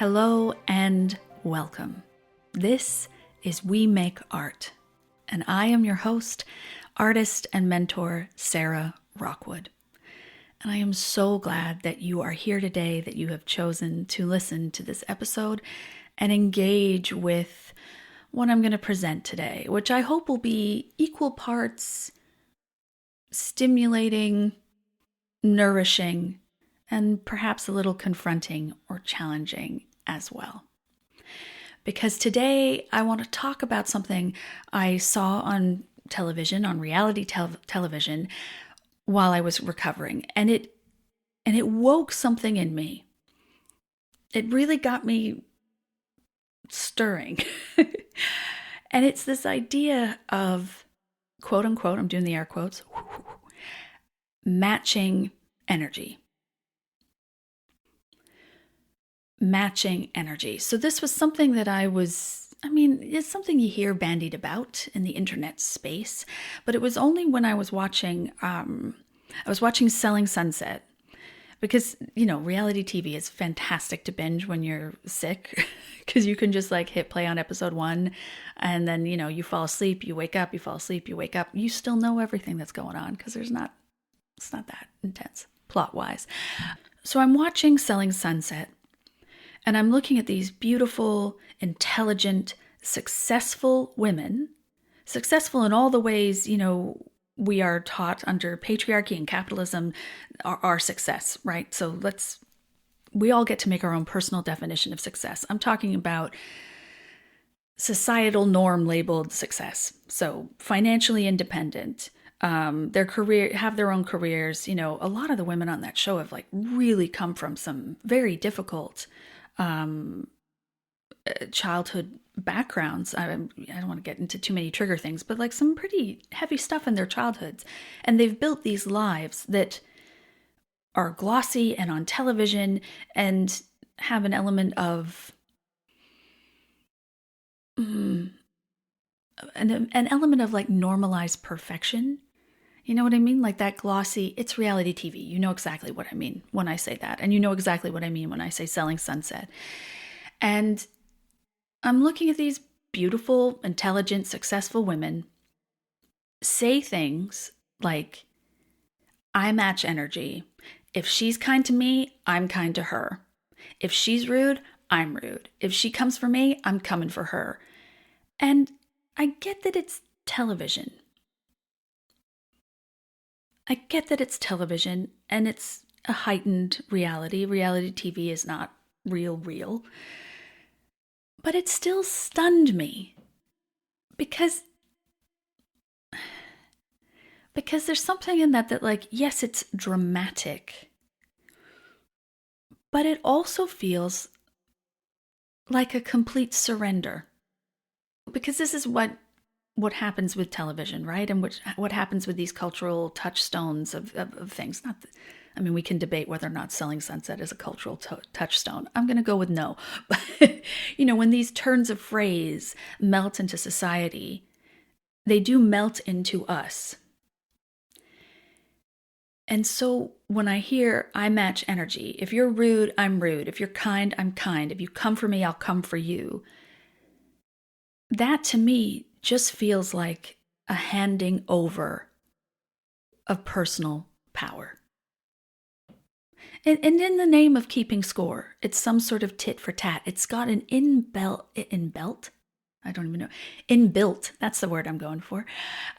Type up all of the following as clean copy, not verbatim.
Hello and welcome. This is We Make Art, and I am your host, artist and mentor, Sarah Rockwood. And I am so glad that you are here today, that you have chosen to listen to this episode and engage with what I'm going to present today, which I hope will be equal parts stimulating, nourishing, and perhaps a little confronting or challenging as well. Because today I want to talk about something I saw on television, on reality television, while I was recovering, and it woke something in me. It really got me stirring. And it's this idea of, quote unquote, I'm doing the air quotes, matching energy. Matching energy. So this was something that it's something you hear bandied about in the internet space, but it was only when I was watching Selling Sunset, because, reality TV is fantastic to binge when you're sick, because you can just hit play on episode 1 and then, you fall asleep, you wake up, you fall asleep, you wake up, you still know everything that's going on because it's not that intense plot wise. So I'm watching Selling Sunset, and I'm looking at these beautiful, intelligent, successful women, successful in all the ways, we are taught under patriarchy and capitalism are success, right? So we all get to make our own personal definition of success. I'm talking about societal norm labeled success. So financially independent, have their own careers. A lot of the women on that show have really come from some very difficult childhood backgrounds. I don't want to get into too many trigger things, but some pretty heavy stuff in their childhoods. And they've built these lives that are glossy and on television and have an element of an element of normalized perfection. You know what I mean? That glossy, it's reality TV. You know exactly what I mean when I say that. And you know exactly what I mean when I say Selling Sunset. And I'm looking at these beautiful, intelligent, successful women say things like, I match energy. If she's kind to me, I'm kind to her. If she's rude, I'm rude. If she comes for me, I'm coming for her. And I get that it's television. I get that it's television and it's a heightened reality. Reality TV is not real. But it still stunned me because there's something in that yes, it's dramatic, but it also feels like a complete surrender. Because this is what happens with television, right? And what happens with these cultural touchstones of things. We can debate whether or not Selling Sunset is a cultural touchstone. I'm going to go with no. But, when these turns of phrase melt into society, they do melt into us. And so when I hear I match energy, if you're rude, I'm rude. If you're kind, I'm kind. If you come for me, I'll come for you. That to me just feels like a handing over of personal power. And in the name of keeping score, it's some sort of tit for tat. It's got an inbuilt, that's the word I'm going for,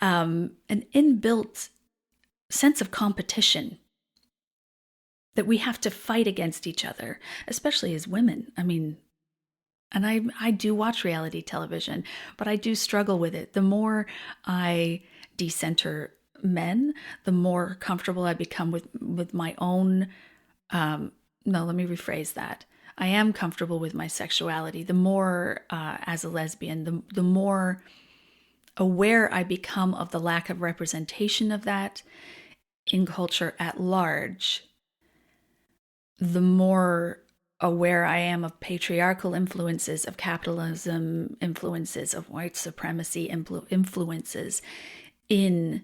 an inbuilt sense of competition that we have to fight against each other, especially as women. And I do watch reality television, but I do struggle with it. The more I decenter men, the more comfortable I become with my own. No, let me rephrase that. I am comfortable with my sexuality. The more, as a lesbian, the more aware I become of the lack of representation of that in culture at large, the more aware I am of patriarchal influences, of capitalism influences, of white supremacy influences in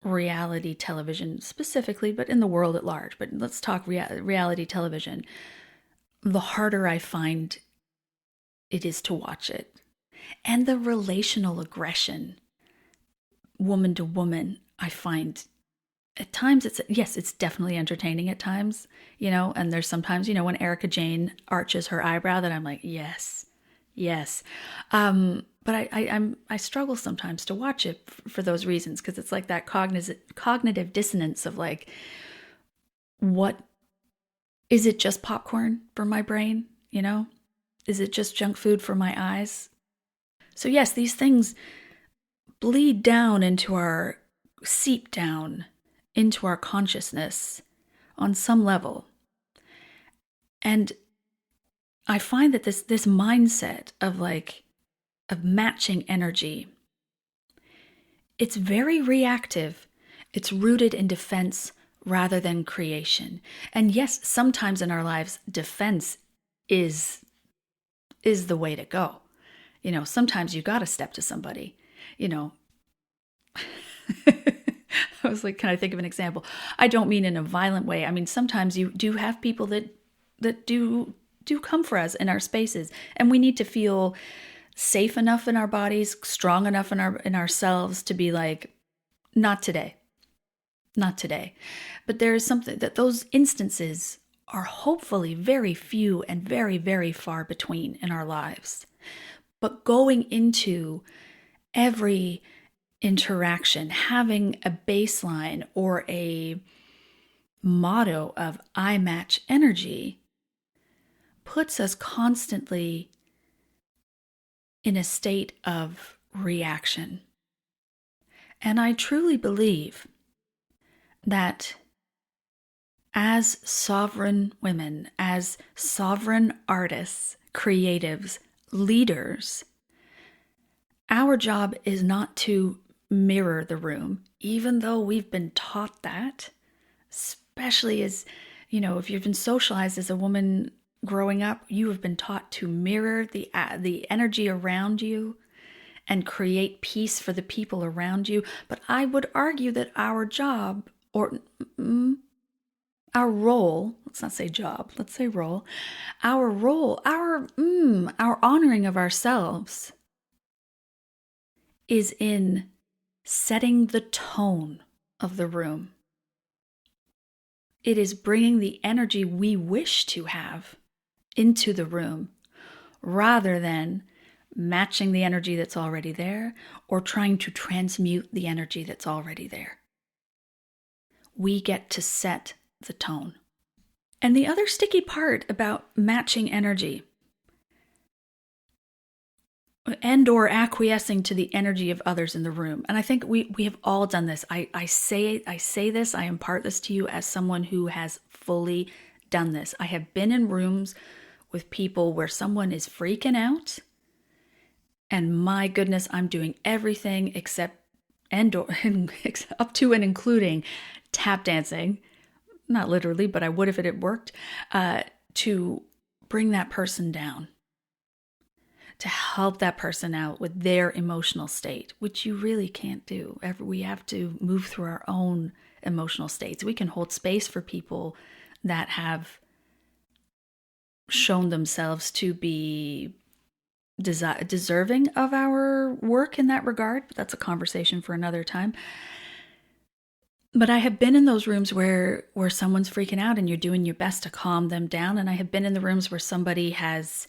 reality television specifically, but in the world at large. But let's talk reality television. the harder I find it is to watch it. And the relational aggression, woman to woman, I find at times it's definitely entertaining at times, and there's sometimes, when Erica Jane arches her eyebrow that I'm like, yes. But I struggle sometimes to watch it for those reasons, because it's like that cognitive dissonance of like, what is it, just popcorn for my brain? Is it just junk food for my eyes? So yes, these things bleed down seep down into our consciousness on some level. And I find that this mindset of matching energy, it's very reactive. It's rooted in defense rather than creation. And yes, sometimes in our lives, defense is the way to go. Sometimes you got to step to somebody, I was like, can I think of an example? I don't mean in a violent way. I mean, sometimes you do have people that do come for us in our spaces, and we need to feel safe enough in our bodies, strong enough in ourselves to be like, not today. But there is something that those instances are hopefully very few and very, very far between in our lives. But going into every interaction, having a baseline or a motto of I match energy, puts us constantly in a state of reaction. And I truly believe that as sovereign women, as sovereign artists, creatives, leaders, our job is not to mirror the room, even though we've been taught that, especially as, if you've been socialized as a woman growing up, you have been taught to mirror the energy around you and create peace for the people around you. But I would argue that our job, or our role, let's not say job, let's say role, our role, our honoring of ourselves is in setting the tone of the room. It is bringing the energy we wish to have into the room, rather than matching the energy that's already there or trying to transmute the energy that's already there. We get to set the tone. And the other sticky part about matching energy and or acquiescing to the energy of others in the room. And I think we have all done this. I say this, I impart this to you as someone who has fully done this. I have been in rooms with people where someone is freaking out, and my goodness, I'm doing everything except up to and including tap dancing, not literally, but I would if it had worked, to bring that person down, to help that person out with their emotional state, which you really can't do. We have to move through our own emotional states. We can hold space for people that have shown themselves to be deserving of our work in that regard, but that's a conversation for another time. But I have been in those rooms where someone's freaking out and you're doing your best to calm them down. And I have been in the rooms where somebody has,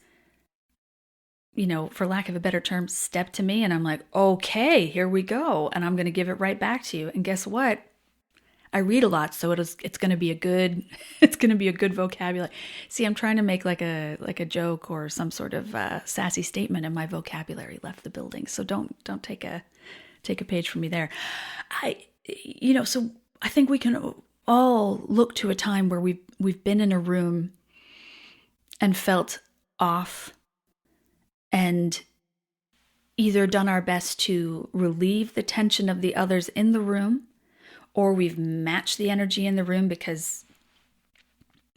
for lack of a better term, stepped to me, and I'm like, okay, here we go. And I'm going to give it right back to you. And guess what? I read a lot, so it's going to be a good vocabulary. See, I'm trying to make like a joke or some sort of sassy statement, and my vocabulary left the building. So don't take a page from me there. So I think we can all look to a time where we've been in a room and felt off, and either done our best to relieve the tension of the others in the room, or we've matched the energy in the room because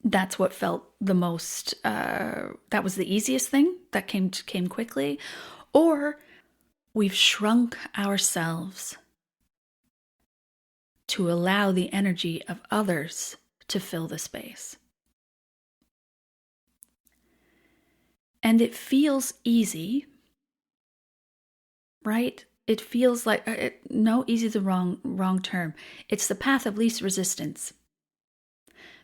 that's what felt the most, that was the easiest thing that came quickly, or we've shrunk ourselves to allow the energy of others to fill the space. And it feels easy, right? It feels like, no, easy is the wrong term. It's the path of least resistance.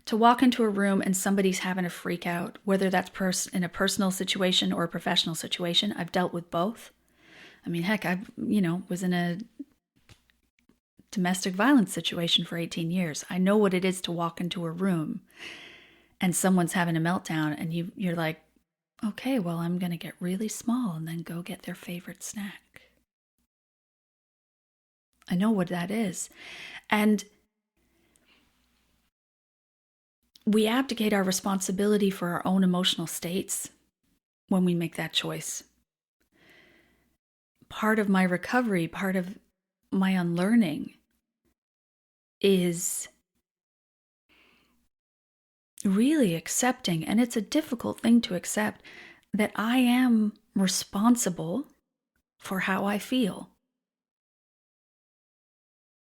To walk into a room and somebody's having a freak out, whether that's in a personal situation or a professional situation. I've dealt with both. I mean, heck, I was in a domestic violence situation for 18 years. I know what it is to walk into a room and someone's having a meltdown and you're like, okay, well, I'm going to get really small and then go get their favorite snack. I know what that is. And we abdicate our responsibility for our own emotional states when we make that choice. Part of my recovery, part of my unlearning is really accepting, and it's a difficult thing to accept, that I am responsible for how I feel.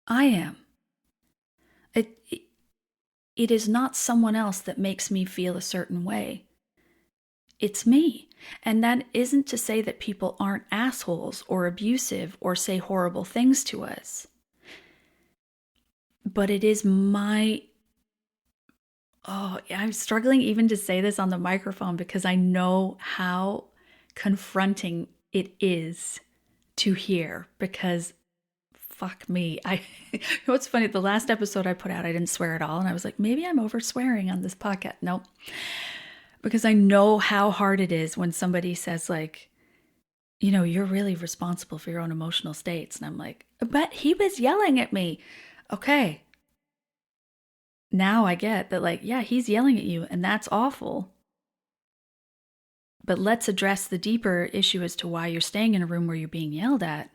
I am. It is not someone else that makes me feel a certain way. It's me. And that isn't to say that people aren't assholes or abusive or say horrible things to us. But it is I'm struggling even to say this on the microphone because I know how confronting it is to hear, because fuck me. You know what's funny? The last episode I put out, I didn't swear at all. And I was like, maybe I'm over swearing on this podcast. Nope. Because I know how hard it is when somebody says like, you're really responsible for your own emotional states. And I'm like, but he was yelling at me. Okay. Now I get that, like, yeah, he's yelling at you and that's awful. But let's address the deeper issue as to why you're staying in a room where you're being yelled at.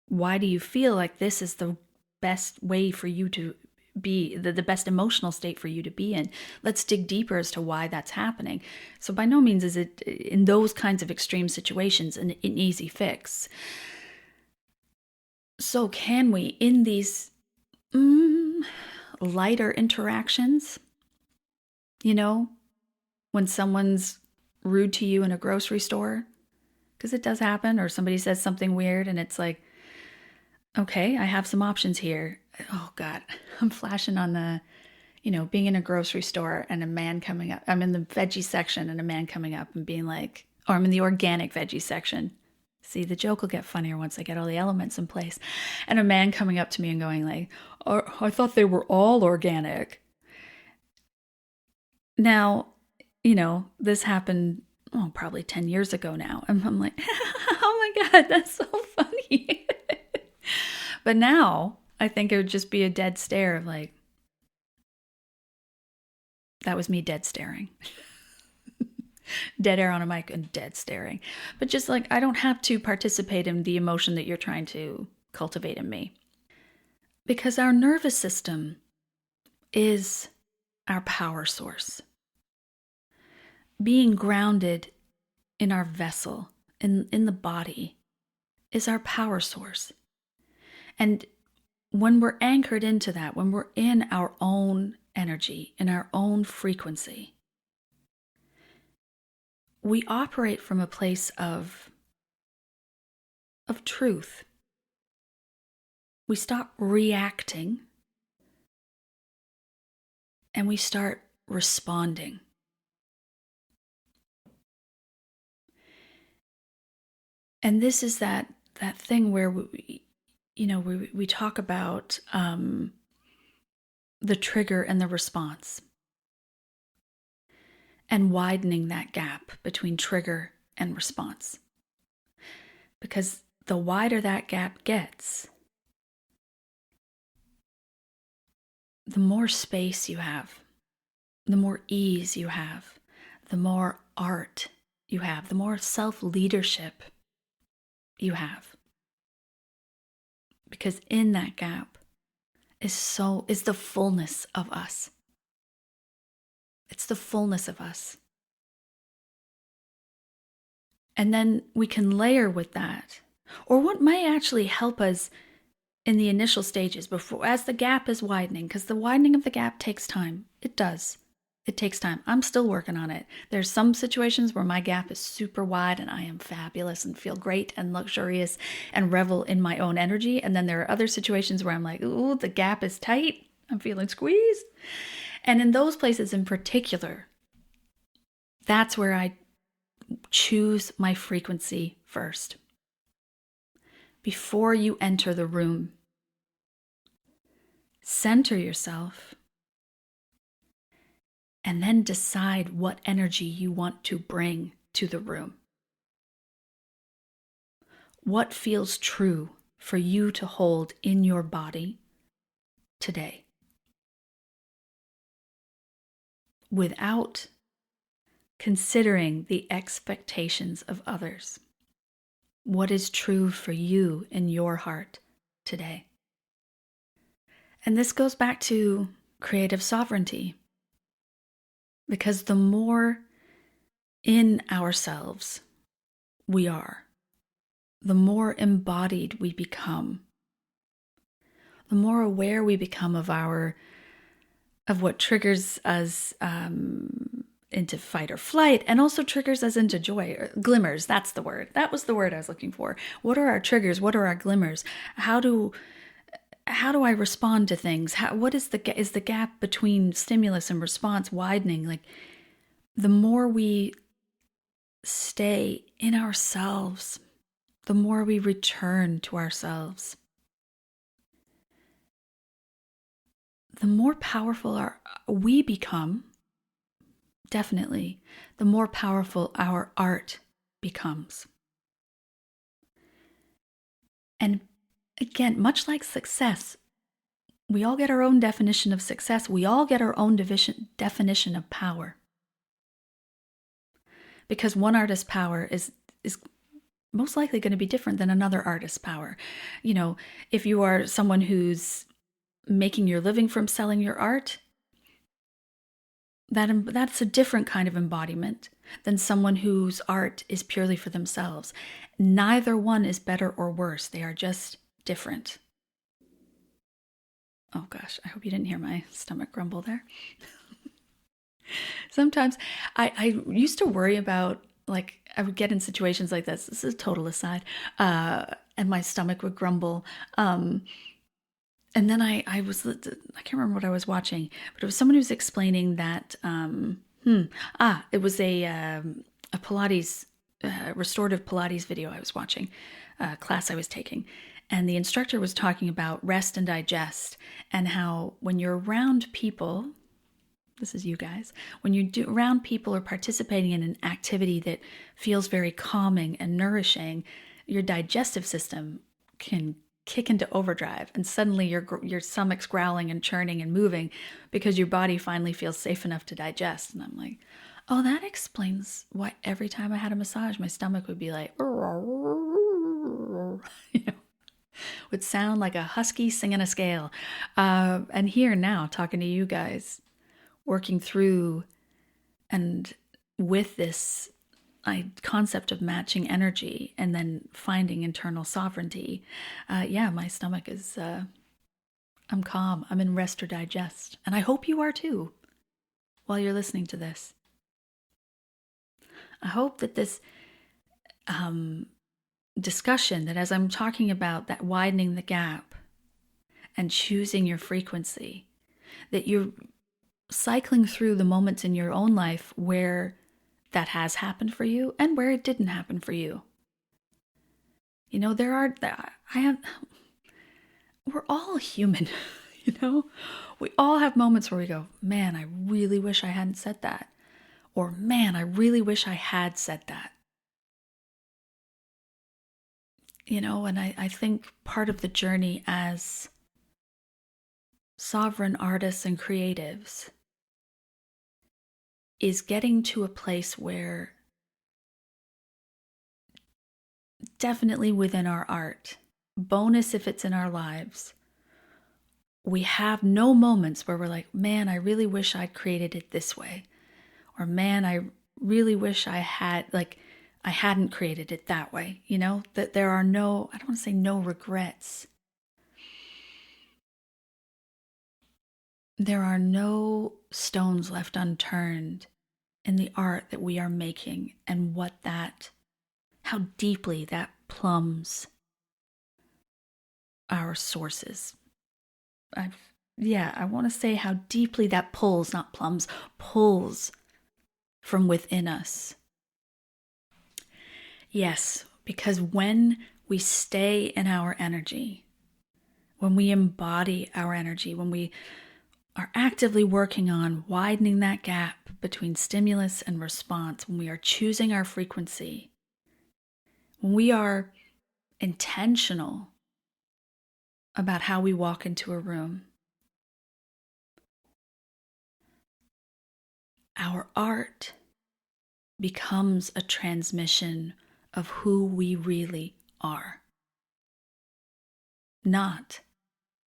Why do you feel like this is the best way for you to be, the best emotional state for you to be in? Let's dig deeper as to why that's happening. So by no means is it, in those kinds of extreme situations, an easy fix. So can we, in these lighter interactions, when someone's rude to you in a grocery store, because it does happen, or somebody says something weird and it's like, okay, I have some options here. Oh God, I'm flashing on the, being in a grocery store and a man coming up. I'm in the veggie section and a man coming up and being like, or I'm in the organic veggie section. See, the joke will get funnier once I get all the elements in place. And a man coming up to me and going like, oh, I thought they were all organic. Now, this happened, probably 10 years ago now. And I'm like, oh my God, that's so funny. But now I think it would just be a dead stare of like, that was me dead staring. Dead air on a mic and dead staring. But just like, I don't have to participate in the emotion that you're trying to cultivate in me. Because our nervous system is our power source. Being grounded in our vessel, in the body, is our power source. And when we're anchored into that, when we're in our own energy, in our own frequency, we operate from a place of truth. We stop reacting and we start responding. And this is that thing where we talk about the trigger and the response, and widening that gap between trigger and response. Because the wider that gap gets, the more space you have, the more ease you have, the more art you have, the more self-leadership you have. Because in that gap is the fullness of us. It's the fullness of us. And then we can layer with that. Or what might actually help us in the initial stages, before, as the gap is widening, because the widening of the gap takes time. It does. It takes time. I'm still working on it. There's some situations where my gap is super wide and I am fabulous and feel great and luxurious and revel in my own energy. And then there are other situations where I'm like, ooh, the gap is tight. I'm feeling squeezed. And in those places in particular, that's where I choose my frequency first. Before you enter the room, center yourself and then decide what energy you want to bring to the room. What feels true for you to hold in your body today, without considering the expectations of others? What is true for you in your heart today? And this goes back to creative sovereignty, because the more in ourselves we are, the more embodied we become, the more aware we become of what triggers us into fight or flight, and also triggers us into joy, or glimmers. That's the word. That was the word I was looking for. What are our triggers? What are our glimmers? How do I respond to things? What is the gap between stimulus and response widening? Like, the more we stay in ourselves, the more we return to ourselves, the more powerful we become. Definitely, the more powerful our art becomes. And again, much like success, we all get our own definition of success. We all get our own definition of power. Because one artist's power is most likely going to be different than another artist's power. You know, if you are someone who's making your living from selling your art, that's a different kind of embodiment than someone whose art is purely for themselves. Neither one is better or worse. They are just different. Oh gosh, I hope you didn't hear my stomach grumble there. Sometimes I used to worry about, like, I would get in situations like this. This is a total aside. And my stomach would grumble. And then I can't remember what I was watching, but it was someone who was explaining that, it was a Pilates, restorative Pilates video I was watching, class I was taking. And the instructor was talking about rest and digest, and how when you're around people, this is you guys, when you're around people or participating in an activity that feels very calming and nourishing, your digestive system can kick into overdrive, and suddenly your stomach's growling and churning and moving because your body finally feels safe enough to digest. And I'm like, oh, that explains why every time I had a massage, my stomach would be like, you know, would sound like a husky singing a scale. And here now, talking to you guys, working through and with this concept of matching energy and then finding internal sovereignty. My stomach is, I'm calm. I'm in rest or digest. And I hope you are too while you're listening to this. I hope that this discussion, that as I'm talking about that widening the gap and choosing your frequency, that you're cycling through the moments in your own life where that has happened for you and where it didn't happen for you. You know, we're all human, you know? We all have moments where we go, man, I really wish I hadn't said that. Or, man, I really wish I had said that. You know, and I think part of the journey as sovereign artists and creatives is getting to a place where, definitely within our art, bonus if it's in our lives, we have no moments where we're like, man, I really wish I'd created it this way. Or, man, I really wish I hadn't created it that way. You know, that there are no, I don't want to say no regrets. there are no stones left unturned in the art that we are making, and how deeply that plumbs our sources. I want to say how deeply that pulls, not plumbs, pulls from within us. Yes, because when we stay in our energy, when we embody our energy, when we are actively working on widening that gap between stimulus and response, when we are choosing our frequency, when we are intentional about how we walk into a room, our art becomes a transmission of who we really are, not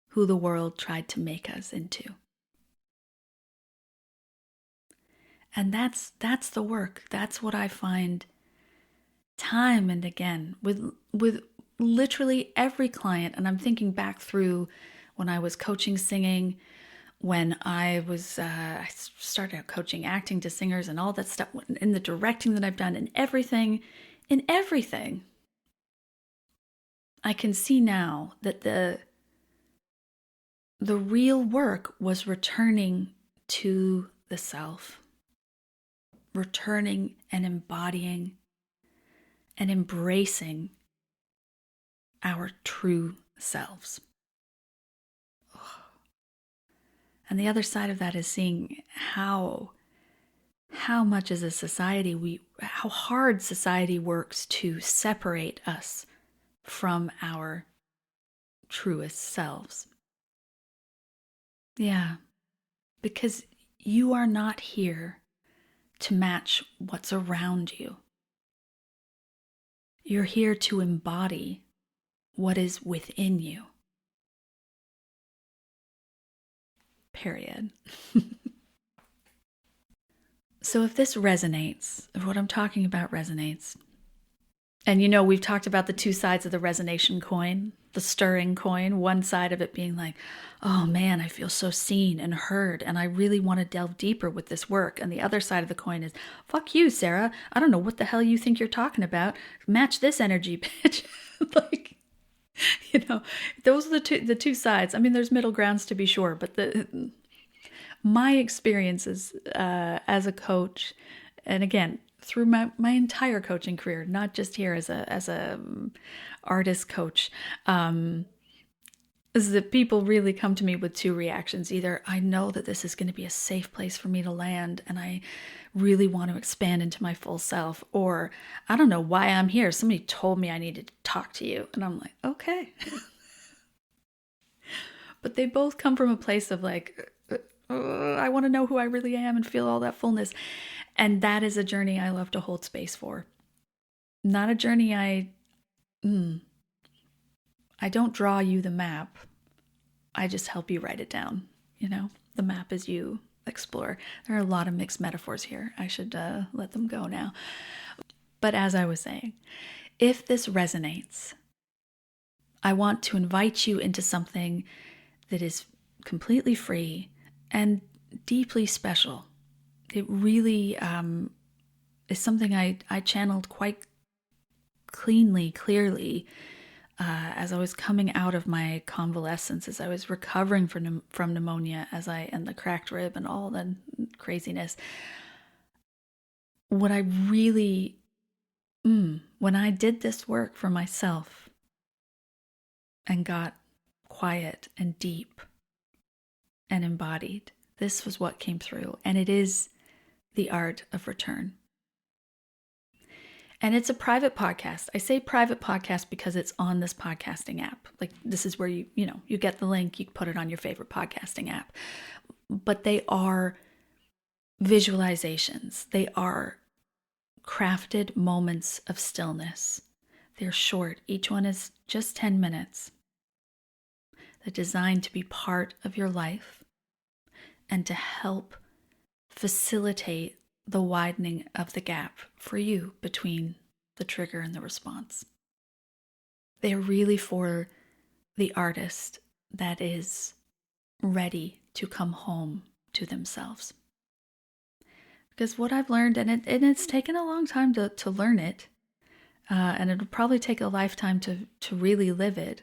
who the world tried to make us into. And that's the work. That's what I find time and again with literally every client. And I'm thinking back through when I was coaching singing, when I started out coaching acting to singers and all that stuff, in the directing that I've done, in everything, I can see now that the real work was returning to the self, returning and embodying and embracing our true selves. And the other side of that is seeing how much as a society how hard society works to separate us from our truest selves. Yeah, because you are not here to match what's around you. You're here to embody what is within you. Period. So if this resonates, if what I'm talking about resonates, and we've talked about the two sides of the resonation coin, the stirring coin, one side of it being like, oh man, I feel so seen and heard, and I really want to delve deeper with this work. And the other side of the coin is, fuck you, Sarah. I don't know what the hell you think you're talking about. Match this energy, bitch. Like, those are the two sides. I mean, there's middle grounds to be sure, but my experiences as a coach, and again, through my entire coaching career, not just here as a artist coach, is that people really come to me with two reactions. Either I know that this is going to be a safe place for me to land and I really want to expand into my full self, or I don't know why I'm here. Somebody told me I needed to talk to you. And I'm like, okay. But they both come from a place of like, I want to know who I really am and feel all that fullness. And that is a journey I love to hold space for. Not a journey I don't draw you the map. I just help you write it down. The map is you explore. There are a lot of mixed metaphors here. I should let them go now. But as I was saying, if this resonates, I want to invite you into something that is completely free and deeply special. It really is something I channeled quite clearly as I was coming out of my convalescence, as I was recovering from pneumonia, and the cracked rib and all the craziness. What I really, when I did this work for myself and got quiet and deep and embodied, this was what came through. And it is the art of return. And it's a private podcast. I say private podcast because it's on this podcasting app. Like, this is where you get the link, you put it on your favorite podcasting app. But they are visualizations. They are crafted moments of stillness. They're short. Each one is just 10 minutes. They're designed to be part of your life and to help facilitate the widening of the gap for you between the trigger and the response. They're really for the artist that is ready to come home to themselves. Because what I've learned, and it's taken a long time to learn it, and it'll probably take a lifetime to really live it,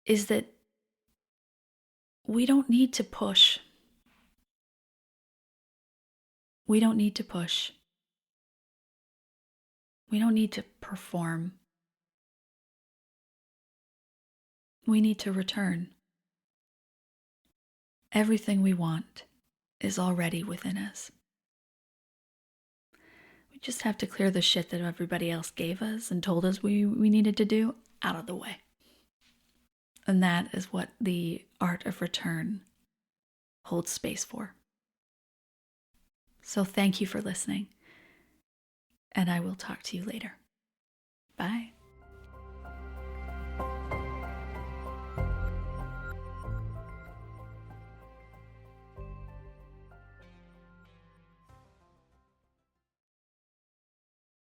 is that we don't need to push. We don't need to push. We don't need to perform. We need to return. Everything we want is already within us. We just have to clear the shit that everybody else gave us and told us we needed to do out of the way. And that is what the art of return holds space for. So thank you for listening, and I will talk to you later. Bye.